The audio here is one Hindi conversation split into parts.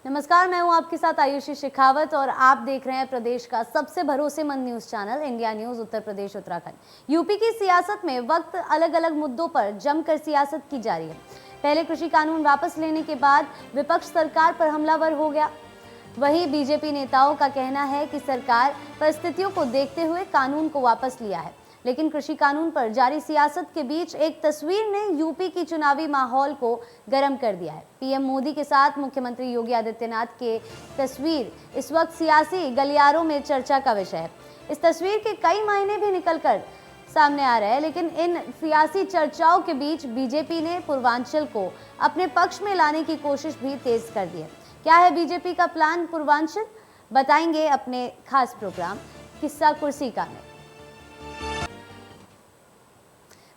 नमस्कार, मैं हूं आपके साथ आयुषी शेखावत और आप देख रहे हैं प्रदेश का सबसे भरोसेमंद news channel India news Uttar Pradesh Uttarakhand. UP की सियासत में वक्त अलग अलग मुद्दों पर जमकर सियासत की जा रही है। पहले कृषि कानून वापस लेने के बाद विपक्ष सरकार पर हमलावर हो गया। वहीं बीजेपी नेताओं का कहना है कि सरकार परिस्थितियों को देखते हुए कानून को वापस लिया है, लेकिन कृषि कानून पर जारी सियासत के बीच एक तस्वीर ने यूपी की चुनावी माहौल को गर्म कर दिया है। पीएम मोदी के साथ मुख्यमंत्री योगी आदित्यनाथ के तस्वीर इस वक्त सियासी गलियारों में चर्चा का विषय है। इस तस्वीर के कई मायने भी निकलकर सामने आ रहे हैं, लेकिन इन सियासी चर्चाओं के बीच बीजेपी ने पूर्वांचल को अपने पक्ष में लाने की कोशिश भी तेज कर दी है। क्या है बीजेपी का प्लान पूर्वांचल, बताएंगे अपने खास प्रोग्राम किस्सा कुर्सी का में।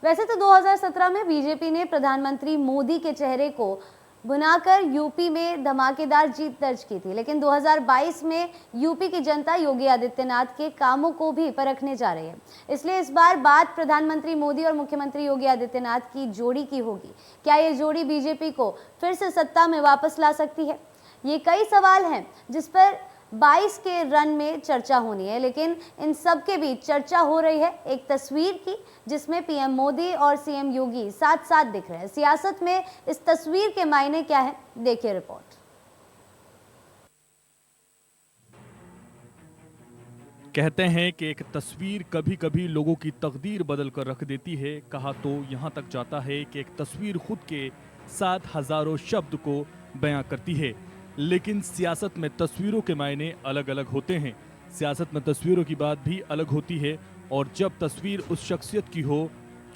वैसे तो 2017 में बीजेपी ने प्रधानमंत्री मोदी के चेहरे को भुनाकर यूपी में धमाकेदार जीत दर्ज की थी, लेकिन 2022 में यूपी की जनता योगी आदित्यनाथ के कामों को भी परखने जा रही है। इसलिए इस बार बात प्रधानमंत्री मोदी और मुख्यमंत्री योगी आदित्यनाथ की जोड़ी की होगी। क्या ये जोड़ी बीजेपी को फिर से सत्ता में वापस ला सकती है? ये कई सवाल हैं जिस पर 22 के रन में चर्चा होनी है, लेकिन इन सब के बीच चर्चा हो रही है एक तस्वीर की, जिसमें पीएम मोदी और सीएम योगी साथ साथ दिख रहे हैं। सियासत में इस तस्वीर के मायने क्या है, देखिए रिपोर्ट। कहते हैं कि एक तस्वीर कभी कभी लोगों की तकदीर बदल कर रख देती है। कहा तो यहाँ तक जाता है कि एक तस्वीर खुद के साथ हजारों शब्द को बयां करती है। लेकिन सियासत में तस्वीरों के मायने अलग अलग होते हैं। सियासत में तस्वीरों की बात भी अलग होती है, और जब तस्वीर उस शख्सियत की हो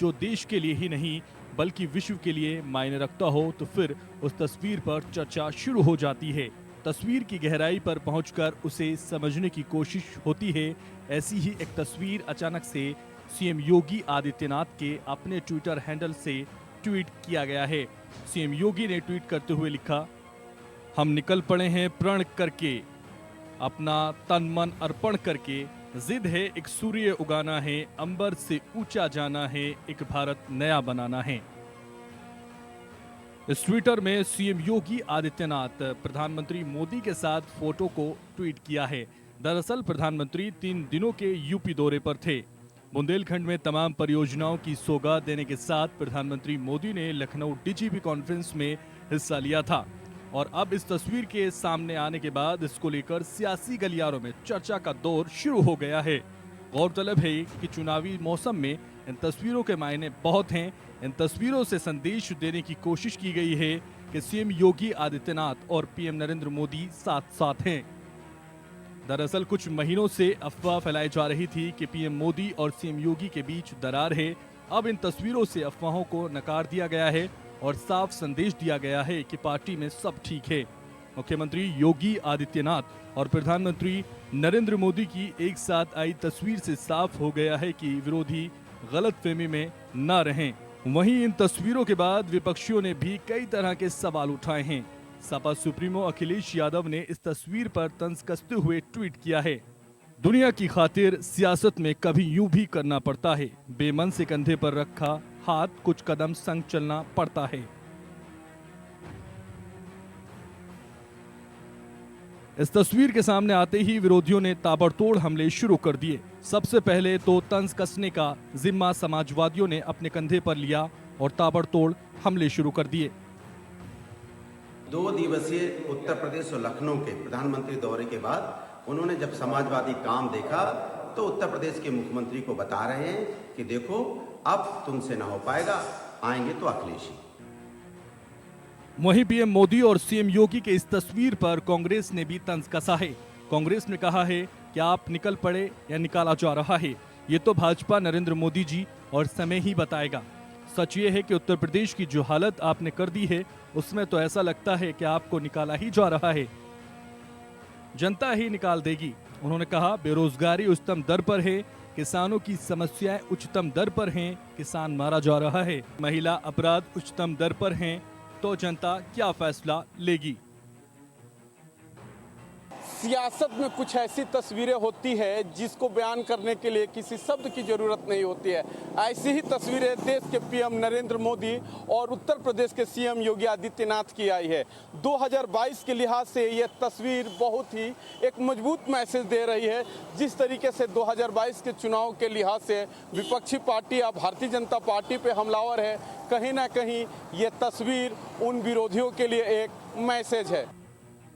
जो देश के लिए ही नहीं बल्कि विश्व के लिए मायने रखता हो, तो फिर उस तस्वीर पर चर्चा शुरू हो जाती है। तस्वीर की गहराई पर पहुंचकर उसे समझने की कोशिश होती है। ऐसी ही एक तस्वीर अचानक से सीएम योगी आदित्यनाथ के अपने ट्विटर हैंडल से ट्वीट किया गया है। सीएम योगी ने ट्वीट करते हुए लिखा, हम निकल पड़े हैं प्रण करके, अपना तन मन अर्पण करके। जिद है एक सूर्य उगाना है, अंबर से ऊंचा जाना है, एक भारत नया बनाना है। इस ट्विटर में सीएम योगी आदित्यनाथ प्रधानमंत्री मोदी के साथ फोटो को ट्वीट किया है। दरअसल प्रधानमंत्री 3 दिनों के यूपी दौरे पर थे। बुंदेलखंड में तमाम परियोजनाओं की सौगात देने के साथ प्रधानमंत्री मोदी ने लखनऊ डीजीपी कॉन्फ्रेंस में हिस्सा लिया था, और अब इस तस्वीर के सामने आने के बाद इसको लेकर सियासी गलियारों में चर्चा का दौर शुरू हो गया है। गौरतलब है कि चुनावी मौसम में इन तस्वीरों के मायने बहुत हैं। इन तस्वीरों से संदेश देने की कोशिश की गई है कि सीएम योगी आदित्यनाथ और पीएम नरेंद्र मोदी साथ साथ हैं। दरअसल कुछ महीनों से अफवाह फैलाई जा रही थी कि पीएम मोदी और सीएम योगी के बीच दरार है। अब इन तस्वीरों से अफवाहों को नकार दिया गया है और साफ संदेश दिया गया है कि पार्टी में सब ठीक है। मुख्यमंत्री योगी आदित्यनाथ और प्रधानमंत्री नरेंद्र मोदी की एक साथ आई तस्वीर से साफ हो गया है कि विरोधी गलतफहमी में न रहें। वहीं इन तस्वीरों के बाद विपक्षियों ने भी कई तरह के सवाल उठाए हैं। सपा सुप्रीमो अखिलेश यादव ने इस तस्वीर पर तंज कसते हुए ट्वीट किया है, दुनिया की खातिर सियासत में कभी यूं भी करना पड़ता है, बेमन से कंधे पर रखा हाथ कुछ कदम संग चलना पड़ता है। इस तस्वीर के सामने आते ही विरोधियों ने ताबड़तोड़ हमले शुरू कर दिए। सबसे पहले तो तंज कसने का जिम्मा समाजवादियों ने अपने कंधे पर लिया और ताबड़तोड़ हमले शुरू कर दिए। 2 दिवसीय उत्तर प्रदेश और लखनऊ के प्रधानमंत्री दौरे के बाद उन्होंने जब समाजवादी काम देखा तो उत्तर प्रदेश के मुख्यमंत्री को बता रहे हैं कि देखो अब तुमसे ना हो पाएगा, आएंगे तो अखिलेश ही। वहीं पीएम मोदी और सीएम योगी के इस तस्वीर पर कांग्रेस ने भी तंज कसा है। कांग्रेस ने कहा है कि आप निकल पड़े या निकाला जा रहा है, ये तो भाजपा नरेंद्र मोदी जी और समय ही बताएगा। सच ये है कि उत्तर प्रदेश की जो हालत आपने कर दी है, उसमें तो ऐसा लगता है कि आपको निकाला ही जा रहा है, जनता ही निकाल देगी। उन्होंने कहा, बेरोजगारी उच्चतम दर पर है, किसानों की समस्याएं उच्चतम दर पर हैं, किसान मारा जा रहा है, महिला अपराध उच्चतम दर पर हैं, तो जनता क्या फैसला लेगी। सियासत में कुछ ऐसी तस्वीरें होती है जिसको बयान करने के लिए किसी शब्द की ज़रूरत नहीं होती है। ऐसी ही तस्वीरें देश के पीएम नरेंद्र मोदी और उत्तर प्रदेश के सीएम योगी आदित्यनाथ की आई है। 2022 के लिहाज से ये तस्वीर बहुत ही एक मजबूत मैसेज दे रही है। जिस तरीके से 2022 के चुनाव के लिहाज से विपक्षी पार्टी या भारतीय जनता पार्टी पे हमलावर है, कहीं ना कहीं ये तस्वीर उन विरोधियों के लिए एक मैसेज है।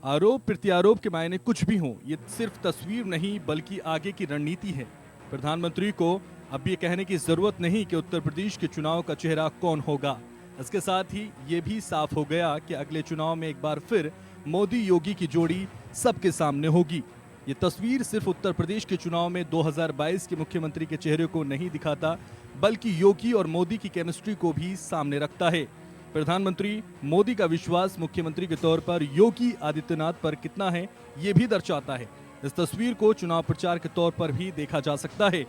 आरोप प्रत्यारोप के मायने कुछ भी हों, ये सिर्फ तस्वीर नहीं बल्कि आगे की रणनीति है। प्रधानमंत्री को अब ये कहने की जरूरत नहीं कि उत्तर प्रदेश के चुनाव का चेहरा कौन होगा। इसके साथ ही ये भी साफ हो गया कि अगले चुनाव में एक बार फिर मोदी योगी की जोड़ी सबके सामने होगी। ये तस्वीर सिर्फ उत्तर प्रदेश के चुनाव में 2022 के मुख्यमंत्री के चेहरे को नहीं दिखाता, बल्कि योगी और मोदी की केमिस्ट्री को भी सामने रखता है। प्रधानमंत्री मोदी का विश्वास मुख्यमंत्री के तौर पर योगी आदित्यनाथ पर कितना है, ये भी दर्शाता है। इस तस्वीर को चुनाव प्रचार के तौर पर भी देखा जा सकता है।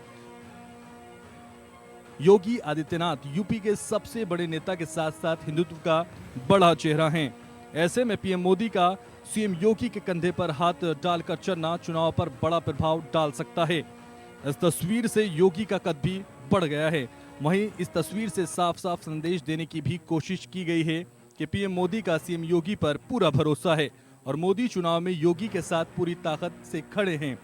योगी आदित्यनाथ यूपी के सबसे बड़े नेता के साथ साथ हिंदुत्व का बड़ा चेहरा हैं। ऐसे में पीएम मोदी का सीएम योगी के कंधे पर हाथ डालकर चलना चुनाव पर बड़ा प्रभाव डाल सकता है। इस तस्वीर से योगी का कद भी बढ़ गया है। वहीं इस तस्वीर से साफ साफ संदेश देने की भी कोशिश की गई है कि पीएम मोदी का सीएम योगी पर पूरा भरोसा है और मोदी चुनाव में योगी के साथ पूरी ताकत से खड़े हैं।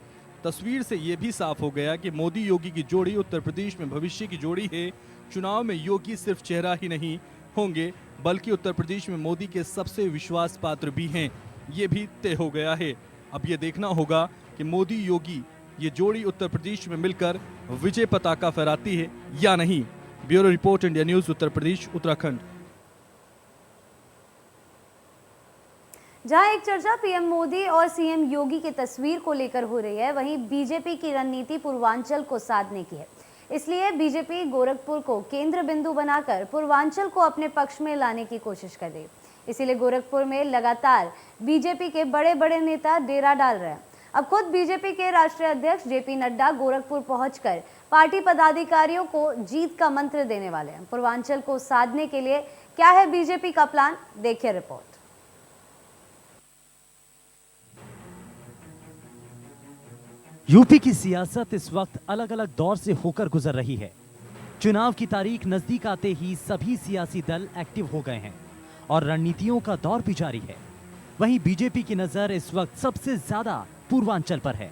तस्वीर से ये भी साफ हो गया कि मोदी योगी की जोड़ी उत्तर प्रदेश में भविष्य की जोड़ी है। चुनाव में योगी सिर्फ चेहरा ही नहीं होंगे, बल्कि उत्तर प्रदेश में मोदी के सबसे विश्वास पात्र भी हैं। ये भी तय हो गया है। अब ये देखना होगा कि मोदी योगी ये जोड़ी उत्तर प्रदेश में मिलकर विजय पताका फहराती है या नहीं। Bureau report, India news, Uttar Pradesh, Uttarakhand. जहां एक चर्चा पीएम मोदी और सीएम योगी की तस्वीर को लेकर हो रही है, वहीं बीजेपी की रणनीति पूर्वांचल को साधने की है। इसलिए बीजेपी गोरखपुर को केंद्र बिंदु बनाकर पूर्वांचल को अपने पक्ष में लाने की कोशिश कर रही है। इसीलिए गोरखपुर में लगातार बीजेपी के बड़े बड़े नेता डेरा डाल रहे हैं। अब खुद बीजेपी के राष्ट्रीय अध्यक्ष जेपी नड्डा गोरखपुर पहुंचकर पार्टी पदाधिकारियों को जीत का मंत्र देने वाले हैं। पूर्वांचल को साधने के लिए क्या है बीजेपी का प्लान, देखिए रिपोर्ट। यूपी की सियासत इस वक्त अलग अलग दौर से होकर गुजर रही है। चुनाव की तारीख नजदीक आते ही सभी सियासी दल एक्टिव हो गए हैं और रणनीतियों का दौर भी जारी है। वहीं बीजेपी की नजर इस वक्त सबसे ज्यादा पूर्वांचल पर है,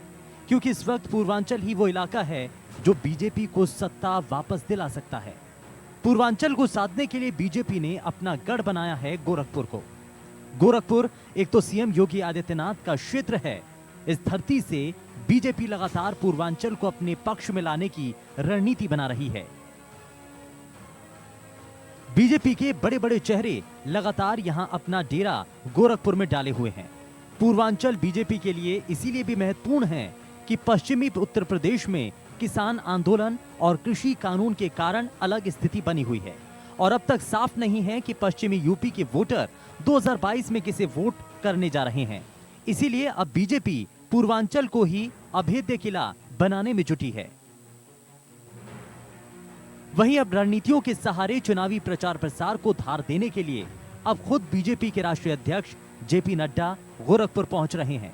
क्योंकि इस वक्त पूर्वांचल ही वो इलाका है जो बीजेपी को सत्ता वापस दिला सकता है। पूर्वांचल को साधने के लिए बीजेपी ने अपना गढ़ बनाया है गोरखपुर को। गोरखपुर एक तो सीएम योगी आदित्यनाथ का क्षेत्र है। इस धरती से बीजेपी लगातार पूर्वांचल को अपने पक्ष में लाने की रणनीति बना रही है। बीजेपी के बड़े बड़े चेहरे लगातार यहां अपना डेरा गोरखपुर में डाले हुए हैं। पूर्वांचल बीजेपी के लिए इसीलिए भी महत्वपूर्ण है कि पश्चिमी उत्तर प्रदेश में किसान आंदोलन और कृषि कानून के कारण अलग स्थिति बनी हुई है और अब तक साफ नहीं है कि पश्चिमी यूपी के वोटर 2022 में किसे वोट करने जा रहे हैं। इसीलिए अब बीजेपी पूर्वांचल को ही अभेद्य किला बनाने में जुटी है। वहीं अब रणनीतियों के सहारे चुनावी प्रचार प्रसार को धार देने के लिए अब खुद बीजेपी के राष्ट्रीय अध्यक्ष जेपी नड्डा गोरखपुर पहुंच रहे हैं।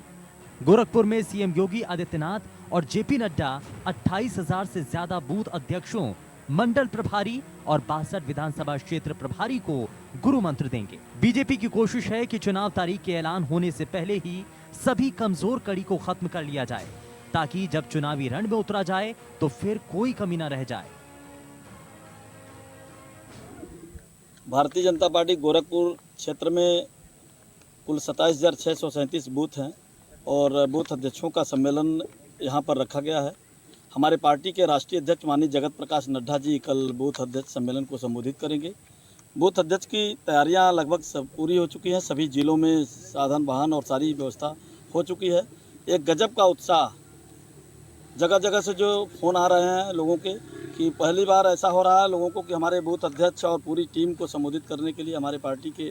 गोरखपुर में सीएम योगी आदित्यनाथ और जेपी नड्डा 28,000 से ज्यादा बूथ अध्यक्षों, मंडल प्रभारी और 62 विधानसभा क्षेत्र प्रभारी को गुरु मंत्र देंगे। बीजेपी की कोशिश है कि चुनाव तारीख के ऐलान होने से पहले ही सभी कमजोर कड़ी को खत्म कर लिया जाए, ताकि जब चुनावी रण में उतरा जाए तो फिर कोई कमी न रह जाए। भारतीय जनता पार्टी गोरखपुर क्षेत्र में कुल 27,637 बूथ हैं और बूथ अध्यक्षों का सम्मेलन यहाँ पर रखा गया है। हमारे पार्टी के राष्ट्रीय अध्यक्ष माननीय जगत प्रकाश नड्डा जी कल बूथ अध्यक्ष सम्मेलन को संबोधित करेंगे। बूथ अध्यक्ष की तैयारियां लगभग सब पूरी हो चुकी हैं। सभी जिलों में साधन वाहन और सारी व्यवस्था हो चुकी है। एक गजब का उत्साह, जगह जगह से जो फ़ोन आ रहे हैं लोगों के कि पहली बार ऐसा हो रहा है लोगों को कि हमारे बूथ अध्यक्ष और पूरी टीम को संबोधित करने के लिए हमारे पार्टी के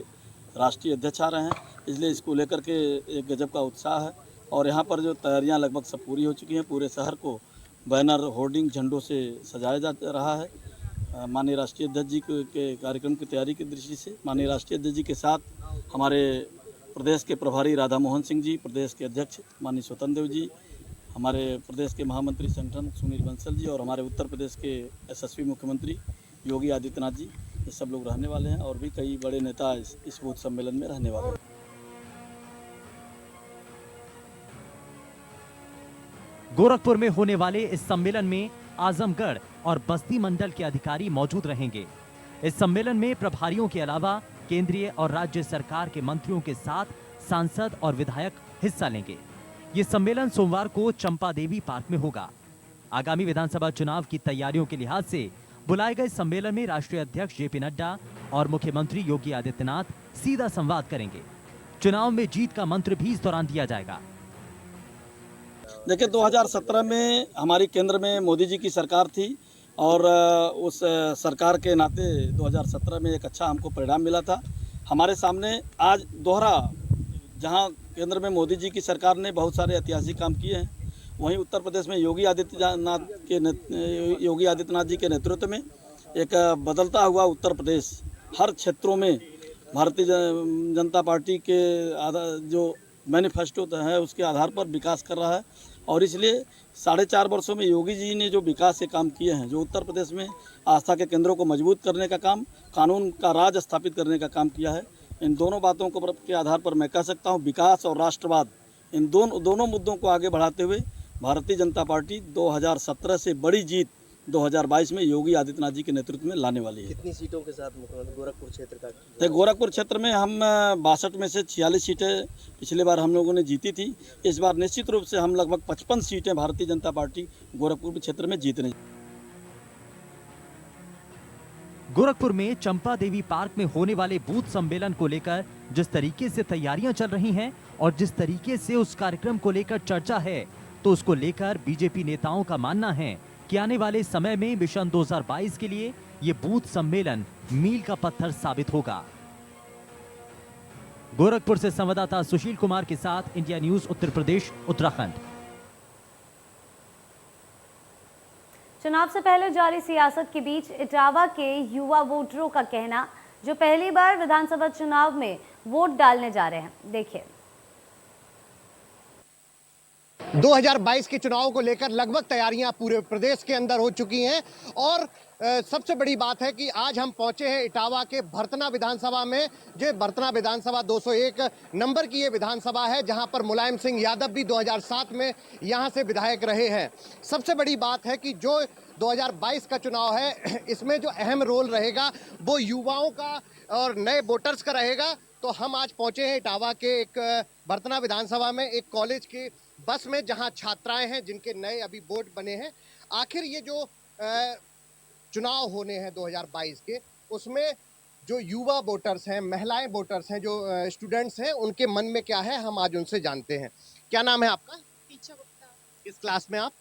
राष्ट्रीय अध्यक्ष आ रहे हैं। इसलिए इसको लेकर के एक गजब का उत्साह है और यहाँ पर जो तैयारियाँ लगभग सब पूरी हो चुकी हैं। पूरे शहर को बैनर, होर्डिंग, झंडों से सजाया जा रहा है। माननीय राष्ट्रीय अध्यक्ष जी के कार्यक्रम की तैयारी की दृष्टि से माननीय राष्ट्रीय अध्यक्ष जी के साथ हमारे प्रदेश के प्रभारी राधा मोहन सिंह जी, प्रदेश के अध्यक्ष माननीय स्वतंत्र देव जी, हमारे प्रदेश के महामंत्री संगठन सुनील बंसल जी और हमारे उत्तर प्रदेश के यशस्वी मुख्यमंत्री योगी आदित्यनाथ जी, ये सब लोग रहने वाले हैं और भी कई बड़े नेता इस बूथ सम्मेलन में रहने वाले हैं। गोरखपुर में होने वाले इस सम्मेलन में आजमगढ़ और बस्ती मंडल के अधिकारी मौजूद रहेंगे। इस सम्मेलन में प्रभारियों के अलावा केंद्रीय और राज्य सरकार के मंत्रियों के साथ सांसद और विधायक हिस्सा लेंगे। ये सम्मेलन सोमवार को चंपा देवी पार्क में होगा। आगामी विधानसभा चुनाव की तैयारियों के लिहाज से बुलाए गए सम्मेलन में राष्ट्रीय अध्यक्ष जेपी नड्डा और मुख्यमंत्री योगी आदित्यनाथ सीधा संवाद करेंगे। चुनाव में जीत का मंत्र भी इस दौरान दिया जाएगा। देखिए, 2017 में हमारी केंद्र में मोदी जी की सरकार थी और उस सरकार के नाते 2017 में एक अच्छा हमको परिणाम मिला था। हमारे सामने आज दोहरा, जहां केंद्र में मोदी जी की सरकार ने बहुत सारे ऐतिहासिक काम किए हैं, वहीं उत्तर प्रदेश में योगी आदित्यनाथ जी के नेतृत्व में एक बदलता हुआ उत्तर प्रदेश हर क्षेत्रों में भारतीय जनता पार्टी के जो मैनिफेस्टो है उसके आधार पर विकास कर रहा है। और इसलिए 4.5 वर्षों में योगी जी ने जो विकास के काम किए हैं, जो उत्तर प्रदेश में आस्था के केंद्रों को मजबूत करने का काम, कानून का राज स्थापित करने का काम किया है, इन दोनों बातों को के आधार पर मैं कह सकता हूं विकास और राष्ट्रवाद, इन दोनों मुद्दों को आगे बढ़ाते हुए भारतीय जनता पार्टी 2017 से बड़ी जीत 2022 में योगी आदित्यनाथ जी के नेतृत्व में लाने वाली है। कितनी सीटों के साथ मुख्यमंत्री गोरखपुर क्षेत्र का? तो गोरखपुर क्षेत्र में हम 62 में से 46 सीटें पिछले बार हम लोगों ने जीती थी। इस बार निश्चित रूप से हम लगभग 55 सीटें भारतीय जनता पार्टी गोरखपुर क्षेत्र में जीतने। गोरखपुर में चंपा देवी पार्क में होने वाले बूथ सम्मेलन को लेकर जिस तरीके से तैयारियां चल रही हैं और जिस तरीके से उस कार्यक्रम को लेकर चर्चा है, तो उसको लेकर बीजेपी नेताओं का मानना है कि आने वाले समय में मिशन 2022 के लिए ये बूथ सम्मेलन मील का पत्थर साबित होगा। गोरखपुर से संवाददाता सुशील कुमार के साथ इंडिया न्यूज उत्तर प्रदेश उत्तराखंड। चुनाव से पहले जारी सियासत के बीच इटावा के युवा वोटरों का कहना, जो पहली बार विधानसभा चुनाव में वोट डालने जा रहे हैं। देखिए, 2022 के चुनाव को लेकर लगभग तैयारियां पूरे प्रदेश के अंदर हो चुकी हैं और सबसे बड़ी बात है कि आज हम पहुंचे हैं इटावा के भरतना विधानसभा में। जो भरतना विधानसभा 201 नंबर की ये विधानसभा है, जहां पर मुलायम सिंह यादव भी 2007 में यहां से विधायक रहे हैं। सबसे बड़ी बात है कि जो 2022 का चुनाव है, इसमें जो अहम रोल रहेगा वो युवाओं का और नए वोटर्स का रहेगा। तो हम आज पहुंचे हैं इटावा के एक भरतना विधानसभा में एक कॉलेज की बस में, जहां छात्राएं हैं जिनके नए अभी बोर्ड बने हैं। आखिर ये जो चुनाव होने हैं 2022 के, उसमें जो युवा वोटर्स हैं, महिलाएं वोटर्स हैं, जो स्टूडेंट्स हैं, उनके मन में क्या है, हम आज उनसे जानते हैं। क्या नाम है आपका? पीछा गुप्ता। किस क्लास में आप?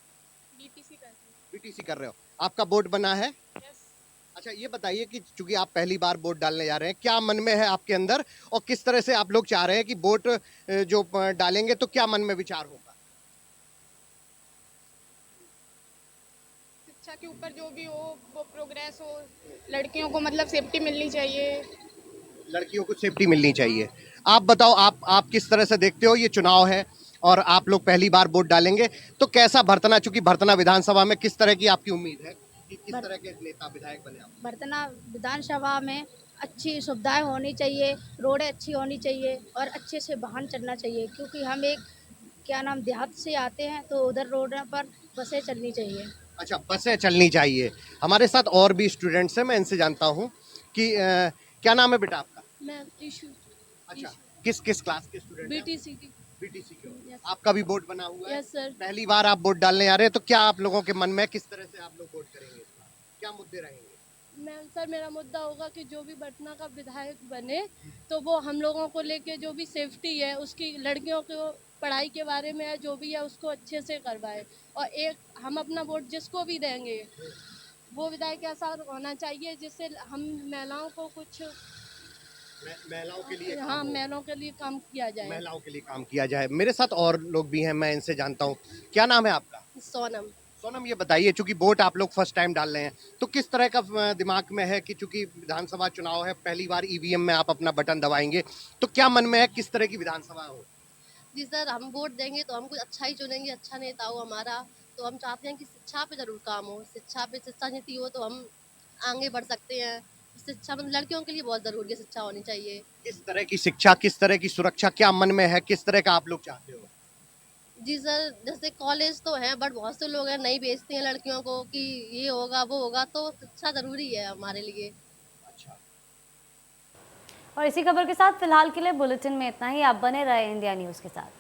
बीटीसी कर रही हूँ। बीटीसी कर रहे हो। आपका बोर्ड बना है? यस। अच्छा, ये बताइए कि चूंकि आप पहली बार वोट डालने जा रहे हैं, क्या मन में है आपके अंदर और किस तरह से आप लोग चाह रहे हैं कि वोट जो डालेंगे तो क्या मन में विचार होगा? शिक्षा के ऊपर जो भी हो वो प्रोग्रेस हो, लड़कियों को मतलब सेफ्टी मिलनी चाहिए। लड़कियों को सेफ्टी मिलनी चाहिए। आप बताओ, आप किस तरह से देखते हो? ये चुनाव है और आप लोग पहली बार वोट डालेंगे, तो कैसा भरतना, चूंकि भरतना विधानसभा में किस तरह की आपकी उम्मीद है कि किस तरह के नेता विधायक बने आप? भरतना विधानसभा में अच्छी सुविधाएं होनी चाहिए, रोडें अच्छी होनी चाहिए और अच्छे से वाहन चलना चाहिए, क्योंकि हम एक देहात से आते हैं, तो उधर रोड पर बसें चलनी चाहिए। अच्छा, बसें चलनी चाहिए। हमारे साथ और भी स्टूडेंट्स हैं, मैं इनसे जानता हूँ कि क्या नाम है बेटा आपका? मैं टिशू। अच्छा, किस क्लास के स्टूडेंट? बीटीसी की। बीटीसी के हो। आपका भी वोट बना हुआ है? Yes sir. पहली बार आप वोट डालने आ रहे हैं, तो क्या आप लोगों के मन में किस तरह से आप लोग वोट करेंगे? क्या मुद्दे रहेंगे? मेरा मुद्दा होगा कि जो भी भरतना का विधायक बने तो वो हम लोगों को लेके जो भी सेफ्टी है, उसकी लड़कियों को पढ़ाई के बारे में है, जो भी है उसको अच्छे से करवाए। और एक हम अपना वोट जिसको भी देंगे वो विधायक ऐसा होना चाहिए जिससे हम महिलाओं को कुछ महिलाओं के लिए हाँ, महिलाओं के लिए काम किया जाए। महिलाओं के लिए काम किया जाए। मेरे साथ और लोग भी हैं, मैं इनसे जानता हूँ। क्या नाम है आपका? सोनम। सोनम, ये बताइए, चूंकि वोट आप लोग फर्स्ट टाइम डाल रहे हैं, तो किस तरह का दिमाग में है कि चूंकि विधानसभा चुनाव है, पहली बार ईवीएम में आप अपना बटन दबाएंगे, तो क्या मन में है किस तरह की विधानसभा हो? जी सर, हम वोट देंगे तो हम कुछ अच्छा ही चुनेंगे, अच्छा नेता हो हमारा। तो हम चाहते हैं कि शिक्षा पे जरूर काम हो, शिक्षा पे शिक्षा नीति हो तो हम आगे बढ़ सकते हैं। शिक्षा मतलब लड़कियों के लिए बहुत जरूरी है, शिक्षा होनी चाहिए। किस तरह की शिक्षा, किस तरह की सुरक्षा, क्या मन में है, किस तरह का आप लोग चाहते हो? जी सर, जैसे कॉलेज तो हैं बट बहुत से लोग हैं नहीं भेजते हैं लड़कियों को कि ये होगा वो होगा, तो शिक्षा जरूरी है हमारे लिए। और इसी खबर के साथ फिलहाल के लिए बुलेटिन में इतना ही। आप बने रहे इंडिया न्यूज के साथ।